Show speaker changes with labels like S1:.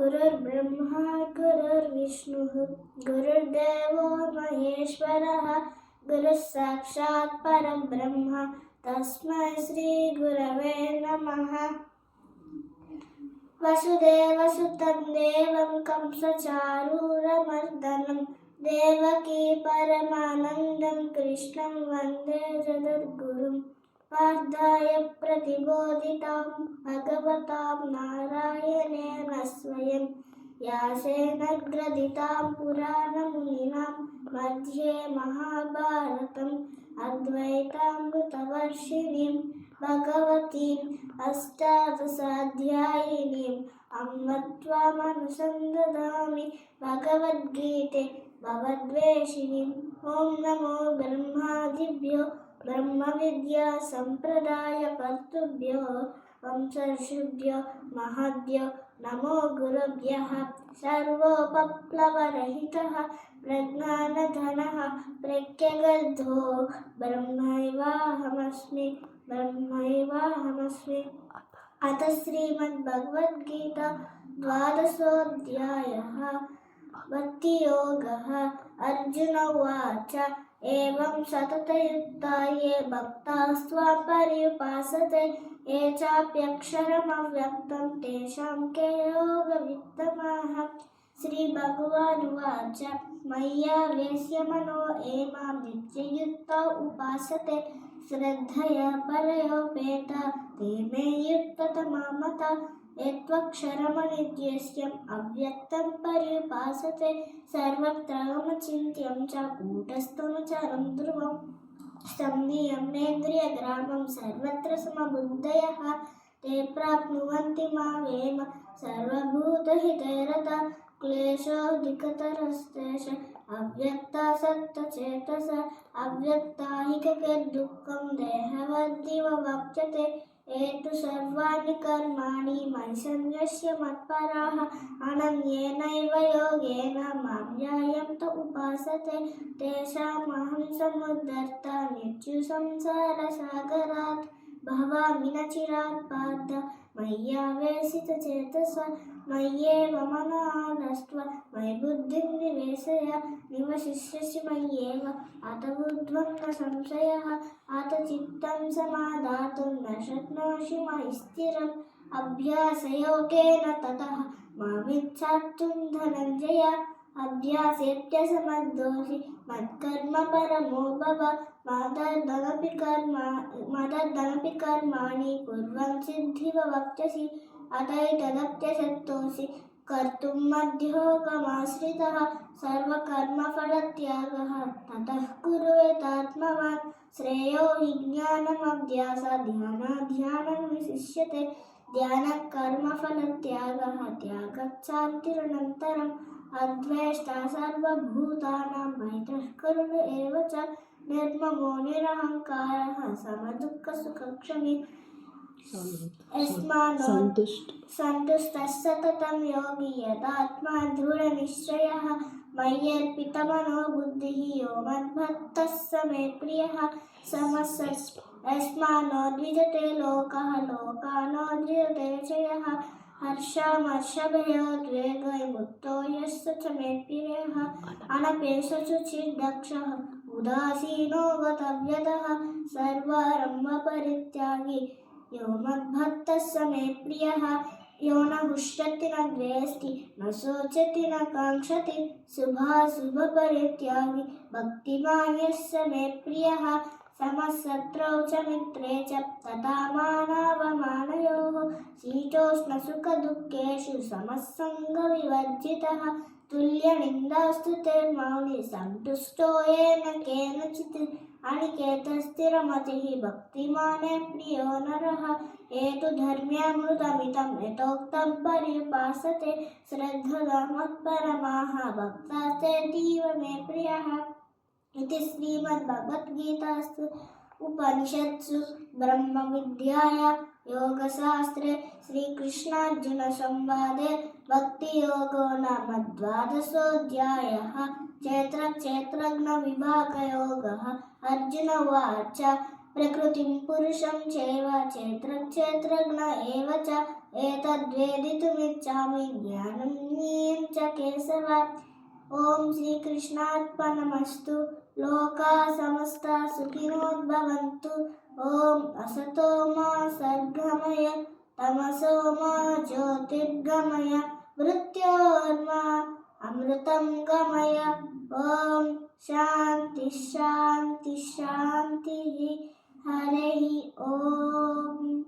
S1: गुरुर्ब्रह्मा गुरुर्विष्णुः गुरुर्देवो महेश्वरः गुरुः साक्षात् परब्रह्म तस्मै श्रीगुरवे नमः। वसुदेवसुतं देवं कंसचारूरमर्दनं देवकी परमानन्दं कृष्णं वन्दे जगद्गुरुं। पार्थाय प्रतिबोधितं भगवतां नारायणेन स्वयं व्यासेन ग्रथितां पुराणमुनिना मध्ये महाभारतम् अद्वैतामृतवर्षिणीं भगवतीम् अष्टादशाध्यायिनीम् अम्ब त्वामनुसन्दधामि भगवद्गीते भवद्वेषिणीम्। ॐ नमो ब्रह्मादिभ्यो ब्रह्मविद्या सम्प्रदायकर्तृभ्यो वंशर्षिभ्यो महद्भ्यो नमो गुरुभ्यः। सर्वोपप्लवरहितः प्रज्ञानघनः प्रत्यगर्थो ब्रह्मैवाहमस्मि। अथ श्रीमद्भगवद्गीता द्वादशोऽध्यायः भक्तियोगः। अर्जुन उवाच एवं सततयुक्ता ये भक्तास्त्वां पर्युपासते ये चाप्यक्षरमव्यक्तं तेषां के योगवित्तमाः। श्रीभगवानुवाच मय्यावेश्य मनो ये मां नित्ययुक्ता उपासते श्रद्धया परयोपेता ते मे युक्ततमा मता। ये त्वक्षरमनिर्देश्यम् अव्यक्तं पर्युपासते सर्वत्रमचिन्त्यं च कूटस्थमचरं ध्रुवम् संनियम्येन्द्रियग्रामं सर्वत्र समबुद्धयः ते प्राप्नुवन्ति मामेव सर्वभूतहिते रताः। क्लेशोऽधिकतरस्तेषाम् अव्यक्तासक्तचेतसा अव्यक्ता हि दुःखं देहवद्दिव वाप्यते। ये तु सर्वाणि कर्माणि मयि सन्न्यस्य मत्पराः अनन्येनैव योगेन मां ध्यायन्त उपासते तेषामहं समुद्धर्ता मृत्युसंसारसागरात् भवामि न चिरात् पार्थ मय्यावेशितचेतसा। मय्येव मनो आधत्स्व मयि बुद्धिं निवेशय निवसिष्यसि मय्येव अत ऊर्ध्वं न संशयः। अत चित्तं समादातुं न शक्नोषि मयि स्थिरम् अभ्यासयोगेन ततः मामिच्छाप्तुं धनञ्जय। अभ्यासेऽप्यसमर्थोऽसि मत्कर्म परमो भव मदर्थमपि कर्माणि कुर्वन् सिद्धिं वक्ष्यसि। अतैतदप्यशक्तोऽसि कर्तुं मद्योगमाश्रितः सर्वकर्मफलत्यागः ततः कुरु यथात्मवान्। श्रेयो हि ज्ञानमभ्यासात् ध्यानात् विशिष्यते ध्यानः कर्मफलत्यागः त्यागात् शान्तिरनन्तरम्। अद्वेष्टा सर्वभूतानां मैत्रः करुण एव च निर्ममो निरहङ्कारः समदुःखसुखक्षमी सन्तुष्टः सततं योगी यदात्मा दृढनिश्चयः। मय्यर्पितमनो बुद्धिः यो मद्भक्तः स मे प्रियः। यस्मान्नो द्विजते लोकः लोकानो द्विजते च यः हर्षामर्षभयोद्वेगैर्मुक्तो यः स च मे प्रियः। अनपेक्षशुचिर्दक्षः उदासीनो गतव्यतः सर्वारम्भपरित्यागी यो मद्भक्तः स मे प्रियः। यो न हृष्यति न द्वेष्टि न शोचति न काङ्क्षति शुभाशुभपरित्यागी भक्तिमान् यः स मे प्रियः। समः शत्रौ च मित्रे च तथा मानावमानयोः शीतोष्णसुखदुःखेषु समः सङ्गविवर्जितः। तुल्यनिन्दास्तुतिर्मौनी सन्तुष्टो येन केनचित् अनिकेतस्थिरमतिः भक्तिमान् प्रियो नरः। ये तु धर्म्यामृतमिदं यथोक्तं पर्युपासते श्रद्धया मत्परमाः भक्तास्तेऽतीव मे प्रियः। इति श्रीमद्भगवद्गीतासु उपनिषत्सु ब्रह्मविद्यायां योगशास्त्रे श्रीकृष्णार्जुनसंवादे भक्तियोगो नाम द्वादशोऽध्यायः। क्षेत्रक्षेत्रज्ञविभागयोगः। अर्जुन उवाच प्रकृतिं पुरुषं चैव क्षेत्रज्ञ एव च एतद्वेदितुमिच्छामि ज्ञानं ज्ञेयं च केशव। ओम श्रीकृष्णार्पणमस्तु। लोकाः समस्ताः सुखिनो भवन्तु। ओम असतो मा सद्गमय तमसो मा ज्योतिर्गमय मृत्योर्मा अमृतं गमय। ओम शांति शांति शांति। हरि ओम।